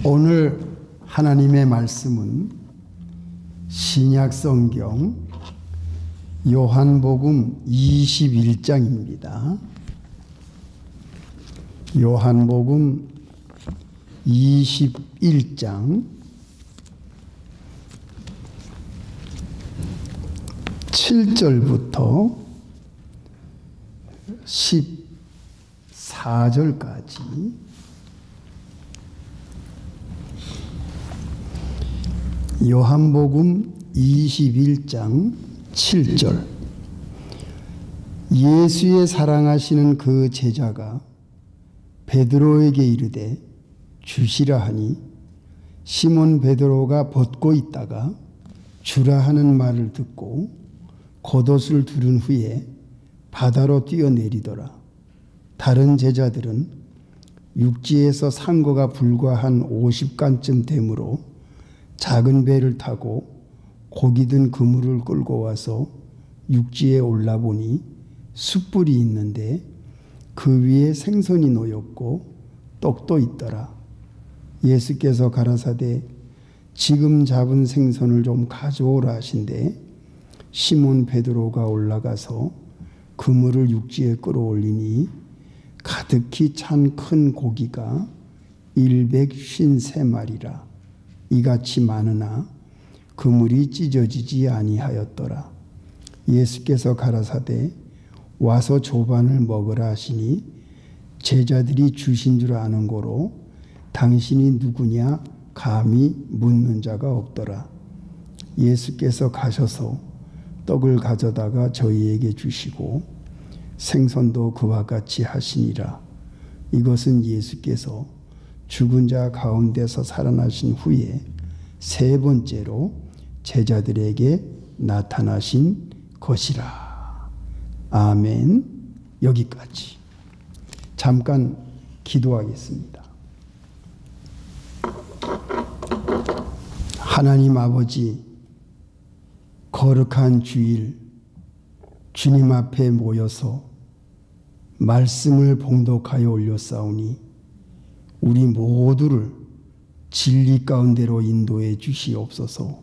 오늘 하나님의 말씀은 신약성경 요한복음 21장입니다. 요한복음 21장 7절부터 14절까지 요한복음 21장 7절. 예수의 사랑하시는 그 제자가 베드로에게 이르되 주시라 하니 시몬 베드로가 벗고 있다가 주라 하는 말을 듣고 겉옷을 두른 후에 바다로 뛰어내리더라. 다른 제자들은 육지에서 산 거가 불과 한 50간쯤 되므로 작은 배를 타고 고기 든 그물을 끌고 와서 육지에 올라보니 숯불이 있는데 그 위에 생선이 놓였고 떡도 있더라. 예수께서 가라사대 지금 잡은 생선을 좀 가져오라 하신대 시몬 베드로가 올라가서 그물을 육지에 끌어올리니 가득히 찬 큰 고기가 153마리라. 이같이 많으나 그물이 찢어지지 아니하였더라. 예수께서 가라사대 와서 조반을 먹으라 하시니 제자들이 주신 줄 아는 고로 당신이 누구냐 감히 묻는 자가 없더라. 예수께서 가셔서 떡을 가져다가 저희에게 주시고 생선도 그와 같이 하시니라. 이것은 예수께서 죽은 자 가운데서 살아나신 후에 세 번째로 제자들에게 나타나신 것이라. 아멘. 여기까지. 잠깐 기도하겠습니다. 하나님 아버지, 거룩한 주일 주님 앞에 모여서 말씀을 봉독하여 올렸사오니 우리 모두를 진리 가운데로 인도해 주시옵소서.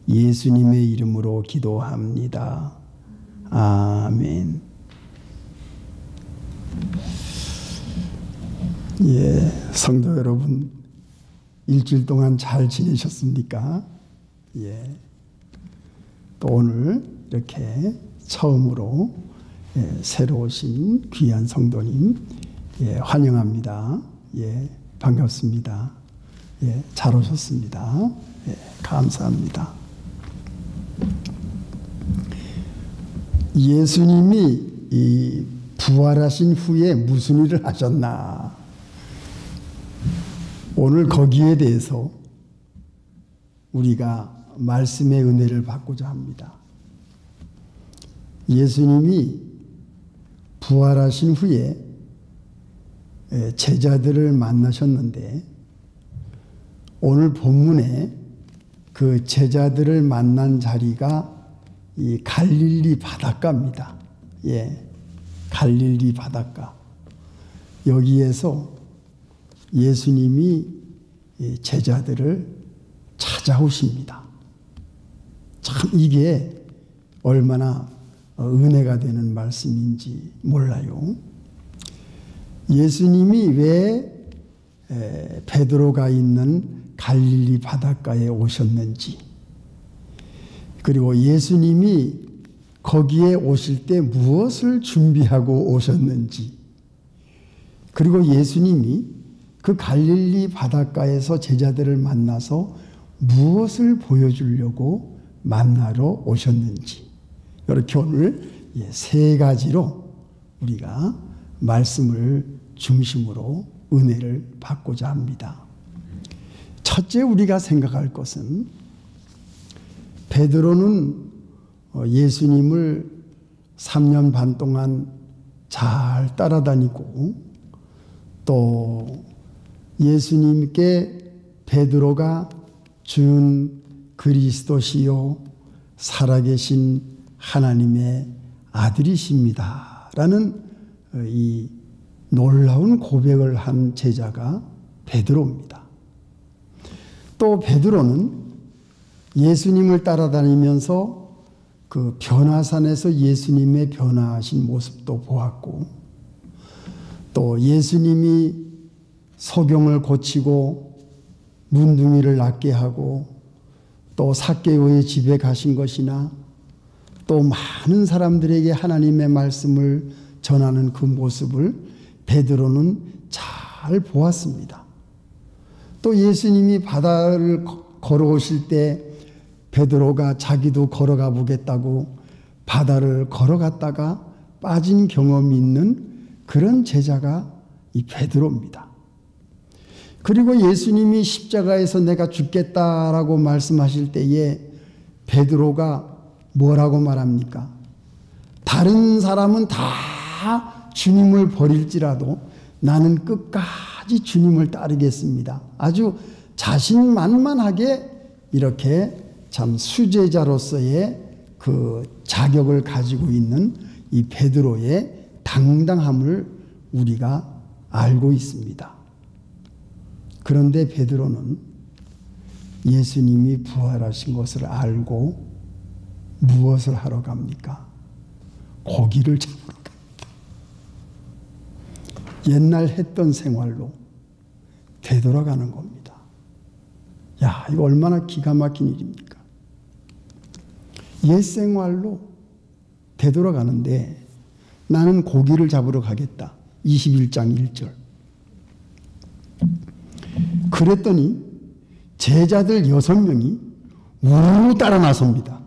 예수님의 이름으로 기도합니다. 아멘. 성도 여러분, 일주일 동안 잘 지내셨습니까? 또 오늘 이렇게 처음으로 새로 오신 귀한 성도님 환영합니다. 반갑습니다. 잘 오셨습니다. 감사합니다. 예수님이 부활하신 후에 무슨 일을 하셨나? 오늘 거기에 대해서 우리가 말씀의 은혜를 받고자 합니다. 예수님이 부활하신 후에 제자들을 만나셨는데 오늘 본문에 그 제자들을 만난 자리가 이 갈릴리 바닷가입니다. 갈릴리 바닷가. 여기에서 예수님이 제자들을 찾아오십니다. 참 이게 얼마나 은혜가 되는 말씀인지 몰라요. 예수님이 왜 베드로가 있는 갈릴리 바닷가에 오셨는지, 그리고 예수님이 거기에 오실 때 무엇을 준비하고 오셨는지, 그리고 예수님이 그 갈릴리 바닷가에서 제자들을 만나서 무엇을 보여주려고 만나러 오셨는지, 이렇게 오늘 세 가지로 우리가 말씀을 중심으로 은혜를 받고자 합니다. 첫째 우리가 생각할 것은 베드로는 예수님을 3년 반 동안 잘 따라다니고 또 예수님께 베드로가 준 그리스도시요 살아계신 하나님의 아들이십니다 라는 이 놀라운 고백을 한 제자가 베드로입니다. 또 베드로는 예수님을 따라다니면서 그 변화산에서 예수님의 변화하신 모습도 보았고, 또 예수님이 소경을 고치고 문둥이를 낫게 하고 또 삭개오의 집에 가신 것이나 또 많은 사람들에게 하나님의 말씀을 전하는 그 모습을 베드로는 잘 보았습니다. 또 예수님이 바다를 걸어오실 때 베드로가 자기도 걸어가 보겠다고 바다를 걸어갔다가 빠진 경험이 있는 그런 제자가 이 베드로입니다. 그리고 예수님이 십자가에서 내가 죽겠다라고 말씀하실 때에 베드로가 뭐라고 말합니까? 다른 사람은 다 주님을 버릴지라도 나는 끝까지 주님을 따르겠습니다. 아주 자신만만하게 이렇게 참 수제자로서의 그 자격을 가지고 있는 이 베드로의 당당함을 우리가 알고 있습니다. 그런데 베드로는 예수님이 부활하신 것을 알고 무엇을 하러 갑니까? 고기를 잡으러 갑니다. 옛날 했던 생활로 되돌아가는 겁니다. 야, 이거 얼마나 기가 막힌 일입니까? 옛 생활로 되돌아가는데 나는 고기를 잡으러 가겠다. 21장 1절. 그랬더니 제자들 6명이 우르르 따라 나섭니다.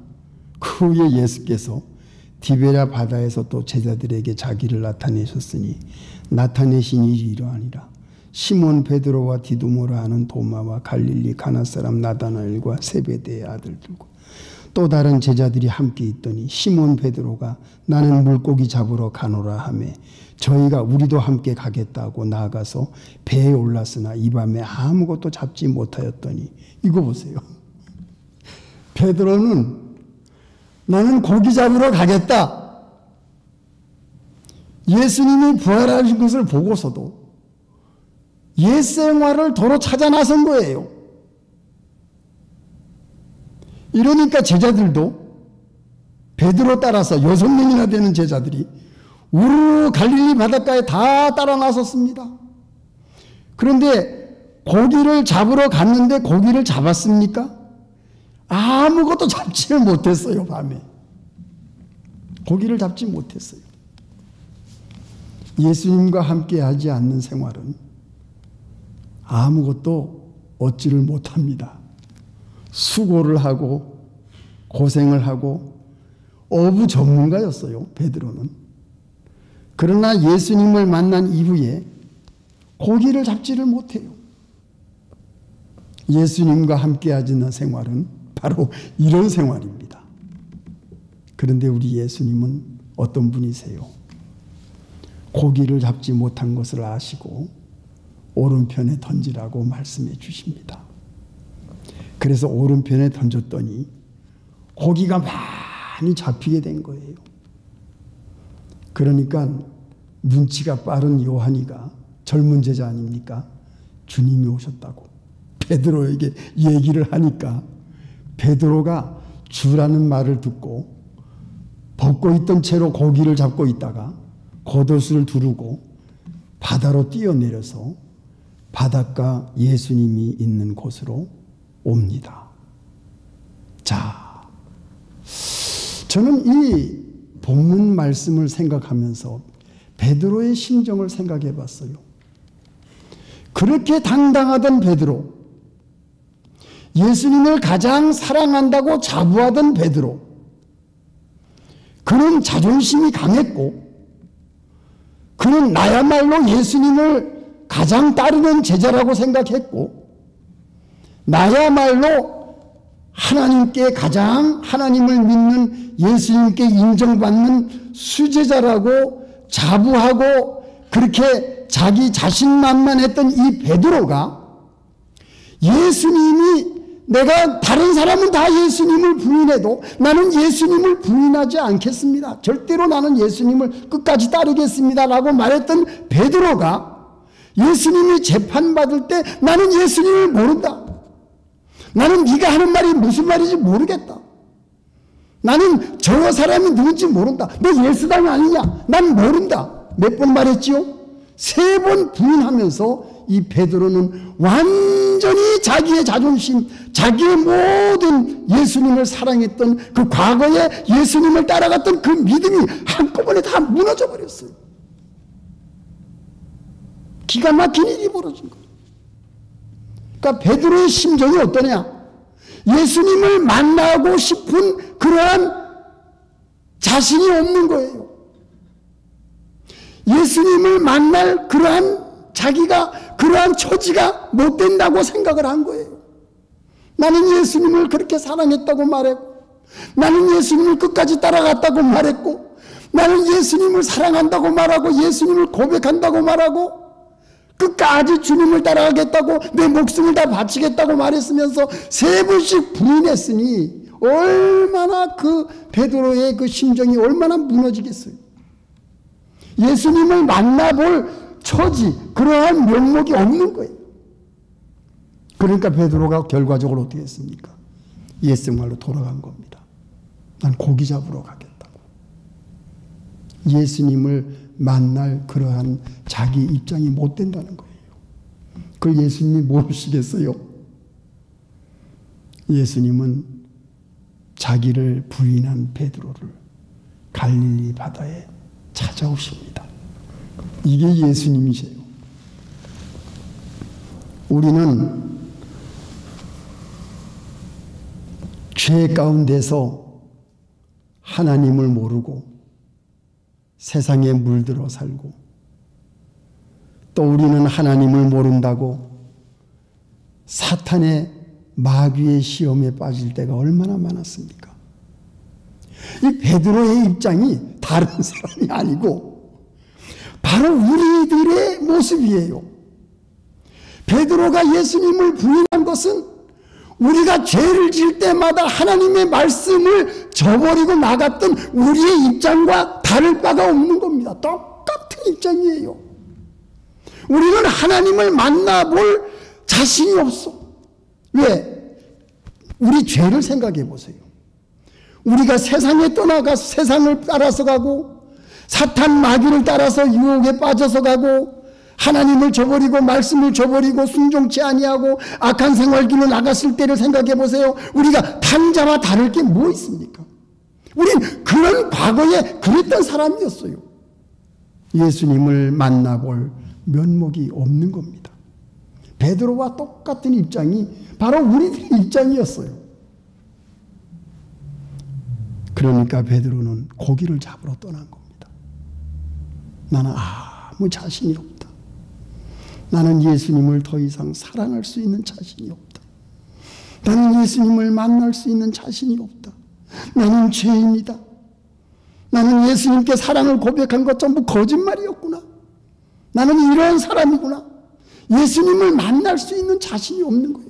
그 후에 예수께서 디베랴 바다에서 또 제자들에게 자기를 나타내셨으니 나타내신 일이 이러하니라. 시몬 베드로와 디두모라 하는 도마와 갈릴리 가나 사람 나다나엘과 세베대의 아들들과 또 다른 제자들이 함께 있더니 시몬 베드로가 나는 물고기 잡으러 가노라 하매 저희가 우리도 함께 가겠다고 나아가서 배에 올랐으나 이 밤에 아무것도 잡지 못하였더니 이거 보세요. 베드로는 나는 고기 잡으러 가겠다. 예수님이 부활하신 것을 보고서도 옛 생활을 도로 찾아 나선 거예요. 이러니까 제자들도 베드로 따라서 6명이나 되는 제자들이 우르르 갈릴리 바닷가에 다 따라 나섰습니다. 그런데 고기를 잡으러 갔는데 고기를 잡았습니까? 아무것도 잡지를 못했어요. 밤에 고기를 잡지 못했어요. 예수님과 함께 하지 않는 생활은 아무것도 얻지를 못합니다. 수고를 하고 고생을 하고 어부 전문가였어요. 베드로는. 그러나 예수님을 만난 이후에 고기를 잡지를 못해요. 예수님과 함께 하는 생활은 바로 이런 생활입니다. 그런데 우리 예수님은 어떤 분이세요? 고기를 잡지 못한 것을 아시고 오른편에 던지라고 말씀해 주십니다. 그래서 오른편에 던졌더니 고기가 많이 잡히게 된 거예요. 그러니까 눈치가 빠른 요한이가 젊은 제자 아닙니까? 주님이 오셨다고 베드로에게 얘기를 하니까 베드로가 주라는 말을 듣고 벗고 있던 채로 고기를 잡고 있다가 겉옷을 두르고 바다로 뛰어내려서 바닷가 예수님이 있는 곳으로 옵니다. 자, 저는 이 본문 말씀을 생각하면서 베드로의 심정을 생각해 봤어요. 그렇게 당당하던 베드로, 예수님을 가장 사랑한다고 자부하던 베드로, 그는 자존심이 강했고 그는 나야말로 예수님을 가장 따르는 제자라고 생각했고 나야말로 하나님께 가장 하나님을 믿는 예수님께 인정받는 수제자라고 자부하고 그렇게 자기 자신만만했던 이 베드로가 예수님이 내가 다른 사람은 다 예수님을 부인해도 나는 예수님을 부인하지 않겠습니다. 절대로 나는 예수님을 끝까지 따르겠습니다. 라고 말했던 베드로가 예수님이 재판받을 때 나는 예수님을 모른다. 나는 네가 하는 말이 무슨 말인지 모르겠다. 나는 저 사람이 누군지 모른다. 너 예수당 아니냐? 난 모른다. 몇 번 말했지요? 3번 부인하면서 이 베드로는 완전히 자기의 자존심, 자기의 모든 예수님을 사랑했던 그 과거에 예수님을 따라갔던 그 믿음이 한꺼번에 다 무너져 버렸어요. 기가 막힌 일이 벌어진 거예요. 그러니까 베드로의 심정이 어떠냐? 예수님을 만나고 싶은 그러한 자신이 없는 거예요. 예수님을 만날 그러한 자기가 그러한 처지가 못 된다고 생각을 한 거예요. 나는 예수님을 그렇게 사랑했다고 말했고, 나는 예수님을 끝까지 따라갔다고 말했고, 나는 예수님을 사랑한다고 말하고, 예수님을 고백한다고 말하고, 끝까지 주님을 따라가겠다고, 내 목숨을 다 바치겠다고 말했으면서 3번씩 부인했으니 얼마나 그 베드로의 그 심정이 얼마나 무너지겠어요. 예수님을 만나볼 처지, 그러한 면목이 없는 거예요. 그러니까 베드로가 결과적으로 어떻게 했습니까? 옛생활로 돌아간 겁니다. 난 고기 잡으러 가겠다고. 예수님을 만날 그러한 자기 입장이 못 된다는 거예요. 그걸 예수님이 모르시겠어요? 예수님은 자기를 부인한 베드로를 갈릴리 바다에 찾아오십니다. 이게 예수님이세요. 우리는 죄 가운데서 하나님을 모르고 세상에 물들어 살고, 또 우리는 하나님을 모른다고 사탄의 마귀의 시험에 빠질 때가 얼마나 많았습니까? 이 베드로의 입장이 다른 사람이 아니고 바로 우리들의 모습이에요. 베드로가 예수님을 부인한 것은 우리가 죄를 지을 때마다 하나님의 말씀을 저버리고 나갔던 우리의 입장과 다를 바가 없는 겁니다. 똑같은 입장이에요. 우리는 하나님을 만나볼 자신이 없어. 왜? 우리 죄를 생각해 보세요. 우리가 세상에 떠나가서 세상을 따라서 가고, 사탄 마귀를 따라서 유혹에 빠져서 가고, 하나님을 저버리고 말씀을 저버리고 순종치 아니하고 악한 생활길로 나갔을 때를 생각해 보세요. 우리가 다른 자와 다를 게 뭐 있습니까? 우린 그런 과거에 그랬던 사람이었어요. 예수님을 만나볼 면목이 없는 겁니다. 베드로와 똑같은 입장이 바로 우리들의 입장이었어요. 그러니까 베드로는 고기를 잡으러 떠난 겁니다. 나는 아무 자신이 없다. 나는 예수님을 더 이상 사랑할 수 있는 자신이 없다. 나는 예수님을 만날 수 있는 자신이 없다. 나는 죄인이다. 나는 예수님께 사랑을 고백한 것 전부 거짓말이었구나. 나는 이런 사람이구나. 예수님을 만날 수 있는 자신이 없는 거예요.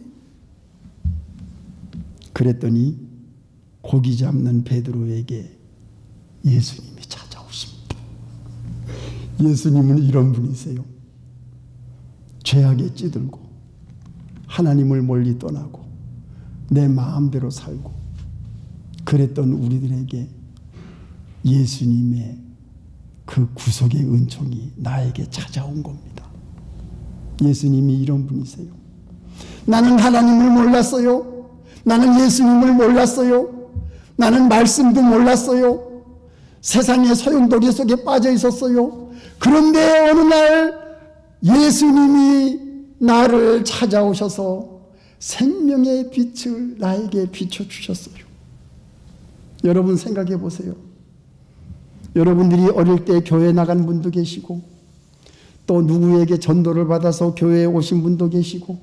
그랬더니 고기 잡는 베드로에게 예수님이 찾아오십니다. 예수님은 이런 분이세요. 죄악에 찌들고 하나님을 멀리 떠나고 내 마음대로 살고 그랬던 우리들에게 예수님의 그 구속의 은총이 나에게 찾아온 겁니다. 예수님이 이런 분이세요. 나는 하나님을 몰랐어요. 나는 예수님을 몰랐어요. 나는 말씀도 몰랐어요. 세상의 소용돌이 속에 빠져 있었어요. 그런데 어느 날 예수님이 나를 찾아오셔서 생명의 빛을 나에게 비춰주셨어요. 여러분 생각해 보세요. 여러분들이 어릴 때 교회 나간 분도 계시고, 또 누구에게 전도를 받아서 교회에 오신 분도 계시고,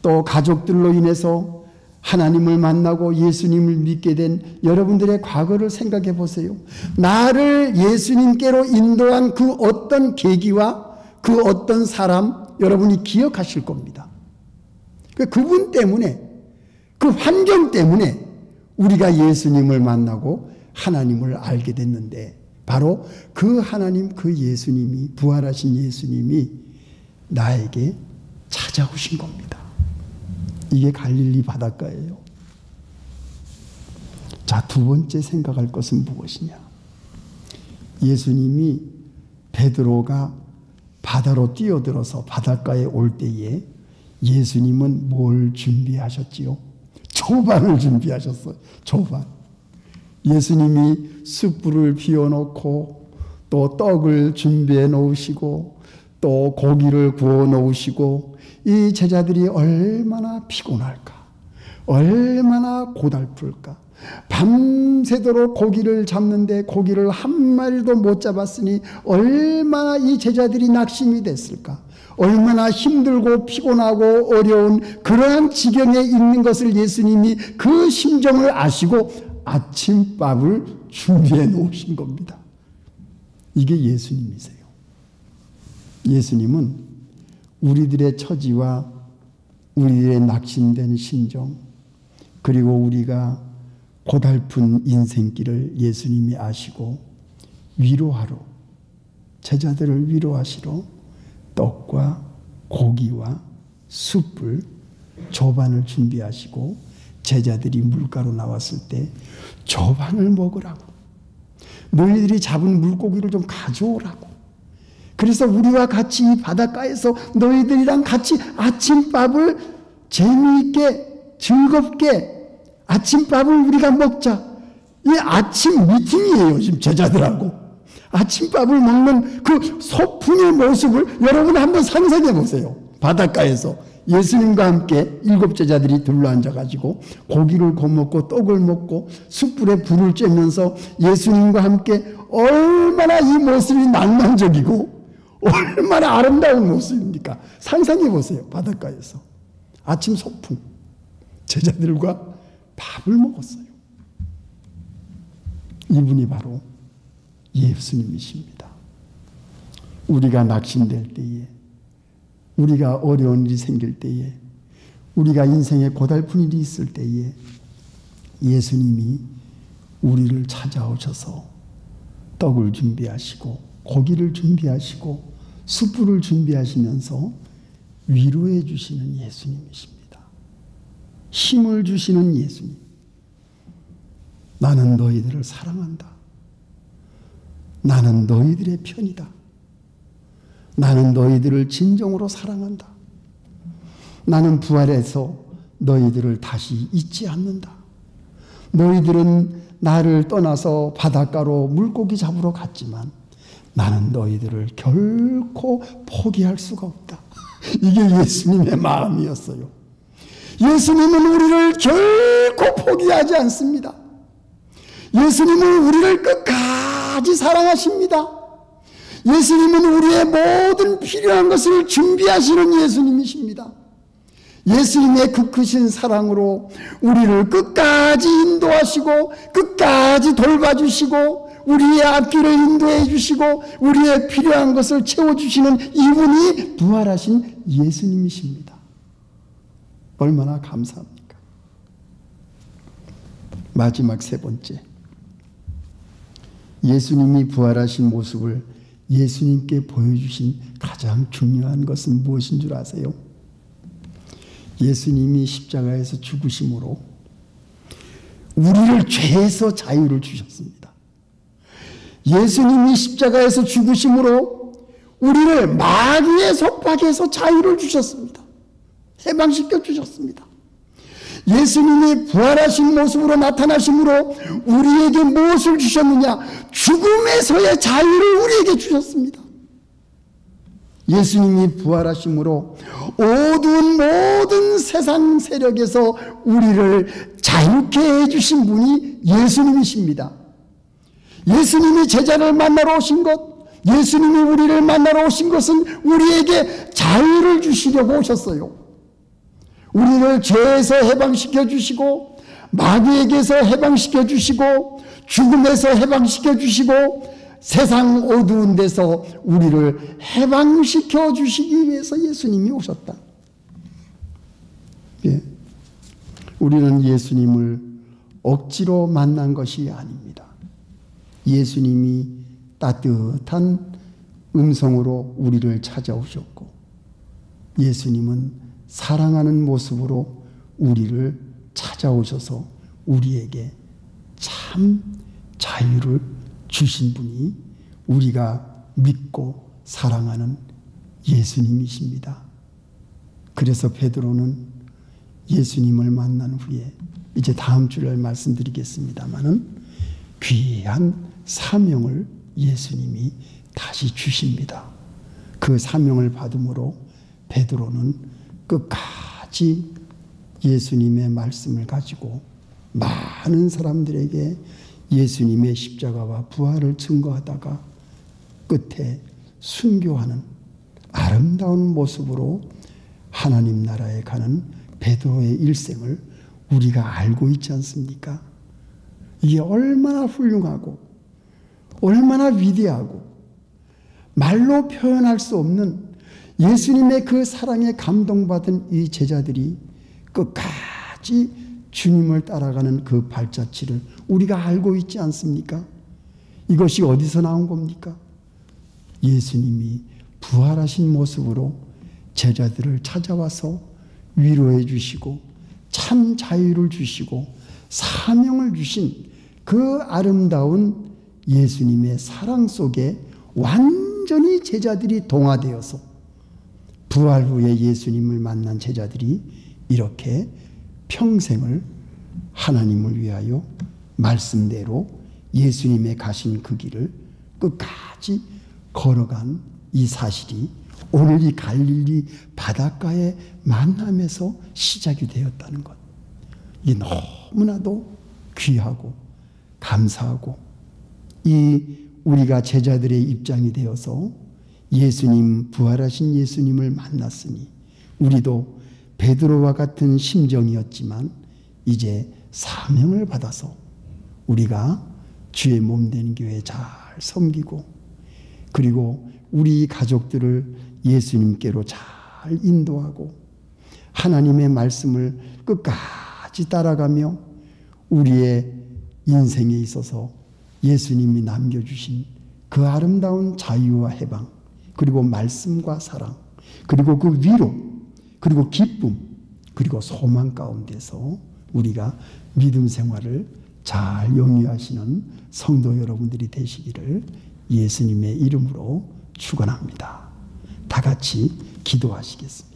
또 가족들로 인해서 하나님을 만나고 예수님을 믿게 된 여러분들의 과거를 생각해 보세요. 나를 예수님께로 인도한 그 어떤 계기와 그 어떤 사람 여러분이 기억하실 겁니다. 그분 때문에, 그 환경 때문에 우리가 예수님을 만나고 하나님을 알게 됐는데, 바로 그 하나님, 그 예수님이, 부활하신 예수님이 나에게 찾아오신 겁니다. 이게 갈릴리 바닷가예요. 자, 두 번째 생각할 것은 무엇이냐? 예수님이 베드로가 바다로 뛰어들어서 바닷가에 올 때에 예수님은 뭘 준비하셨지요? 조반을 준비하셨어요. 조반. 예수님이 숯불을 피워놓고 또 떡을 준비해 놓으시고 또 고기를 구워 놓으시고 이 제자들이 얼마나 피곤할까? 얼마나 고달플까? 밤새도록 고기를 잡는데 고기를 한 마리도 못 잡았으니 얼마나 이 제자들이 낙심이 됐을까? 얼마나 힘들고 피곤하고 어려운 그러한 지경에 있는 것을 예수님이 그 심정을 아시고 아침밥을 준비해 놓으신 겁니다. 이게 예수님이세요. 예수님은 우리들의 처지와 우리들의 낙심된 심정, 그리고 우리가 고달픈 인생길을 예수님이 아시고 위로하러, 제자들을 위로하시러 떡과 고기와 숯불, 조반을 준비하시고 제자들이 물가로 나왔을 때 조반을 먹으라고, 너희들이 잡은 물고기를 좀 가져오라고, 그래서 우리와 같이 이 바닷가에서 너희들이랑 같이 아침밥을 재미있게 즐겁게 아침밥을 우리가 먹자. 이 아침 미팅이에요. 지금 제자들하고 아침밥을 먹는 그 소풍의 모습을 여러분 한번 상상해 보세요. 바닷가에서 예수님과 함께 7 제자들이 둘러앉아가지고 고기를 구워먹고 떡을 먹고 숯불에 불을 쬐면서 예수님과 함께 얼마나 이 모습이 낭만적이고 얼마나 아름다운 모습입니까? 상상해 보세요. 바닷가에서 아침 소풍, 제자들과 밥을 먹었어요. 이분이 바로 예수님이십니다. 우리가 낙심될 때에, 우리가 어려운 일이 생길 때에, 우리가 인생에 고달픈 일이 있을 때에 예수님이 우리를 찾아오셔서 떡을 준비하시고 고기를 준비하시고 숯불을 준비하시면서 위로해 주시는 예수님이십니다. 힘을 주시는 예수님. 나는 너희들을 사랑한다. 나는 너희들의 편이다. 나는 너희들을 진정으로 사랑한다. 나는 부활해서 너희들을 다시 잊지 않는다. 너희들은 나를 떠나서 바닷가로 물고기 잡으러 갔지만 나는 너희들을 결코 포기할 수가 없다. 이게 예수님의 마음이었어요. 예수님은 우리를 결코 포기하지 않습니다. 예수님은 우리를 끝까지 사랑하십니다. 예수님은 우리의 모든 필요한 것을 준비하시는 예수님이십니다. 예수님의 그 크신 사랑으로 우리를 끝까지 인도하시고 끝까지 돌봐주시고 우리의 앞길을 인도해 주시고 우리의 필요한 것을 채워주시는 이분이 부활하신 예수님이십니다. 얼마나 감사합니까? 마지막 세 번째, 예수님이 부활하신 모습을 예수님께 보여주신 가장 중요한 것은 무엇인 줄 아세요? 예수님이 십자가에서 죽으심으로 우리를 죄에서 자유를 주셨습니다. 예수님이 십자가에서 죽으심으로 우리를 마귀의 속박에서 자유를 주셨습니다. 해방시켜 주셨습니다. 예수님이 부활하신 모습으로 나타나심으로 우리에게 무엇을 주셨느냐? 죽음에서의 자유를 우리에게 주셨습니다. 예수님이 부활하심으로 어두운 모든 세상 세력에서 우리를 자유케 해주신 분이 예수님이십니다. 예수님이 제자를 만나러 오신 것, 예수님이 우리를 만나러 오신 것은 우리에게 자유를 주시려고 오셨어요. 우리를 죄에서 해방시켜 주시고 마귀에게서 해방시켜 주시고 죽음에서 해방시켜 주시고 세상 어두운 데서 우리를 해방시켜 주시기 위해서 예수님이 오셨다. 예. 우리는 예수님을 억지로 만난 것이 아닙니다. 예수님이 따뜻한 음성으로 우리를 찾아오셨고 예수님은 사랑하는 모습으로 우리를 찾아오셔서 우리에게 참 자유를 주신 분이 우리가 믿고 사랑하는 예수님이십니다. 그래서 베드로는 예수님을 만난 후에 이제 다음 주를 말씀드리겠습니다마는 귀한 사명을 예수님이 다시 주십니다. 그 사명을 받음으로 베드로는 끝까지 예수님의 말씀을 가지고 많은 사람들에게 예수님의 십자가와 부활을 증거하다가 끝에 순교하는 아름다운 모습으로 하나님 나라에 가는 베드로의 일생을 우리가 알고 있지 않습니까? 이게 얼마나 훌륭하고 얼마나 위대하고 말로 표현할 수 없는 예수님의 그 사랑에 감동받은 이 제자들이 끝까지 주님을 따라가는 그 발자취를 우리가 알고 있지 않습니까? 이것이 어디서 나온 겁니까? 예수님이 부활하신 모습으로 제자들을 찾아와서 위로해 주시고 참 자유를 주시고 사명을 주신 그 아름다운 예수님의 사랑 속에 완전히 제자들이 동화되어서 부활 후에 예수님을 만난 제자들이 이렇게 평생을 하나님을 위하여 말씀대로 예수님의 가신 그 길을 끝까지 걸어간 이 사실이 오늘 이 갈릴리 바닷가의 만남에서 시작이 되었다는 것. 이게 너무나도 귀하고 감사하고 이 우리가 제자들의 입장이 되어서 예수님, 부활하신 예수님을 만났으니 우리도 베드로와 같은 심정이었지만 이제 사명을 받아서 우리가 주의 몸된 교회 잘 섬기고 그리고 우리 가족들을 예수님께로 잘 인도하고 하나님의 말씀을 끝까지 따라가며 우리의 인생에 있어서 예수님이 남겨주신 그 아름다운 자유와 해방 그리고 말씀과 사랑 그리고 그 위로 그리고 기쁨 그리고 소망 가운데서 우리가 믿음 생활을 잘 영위하시는 성도 여러분들이 되시기를 예수님의 이름으로 축원합니다. 다 같이 기도하시겠습니다.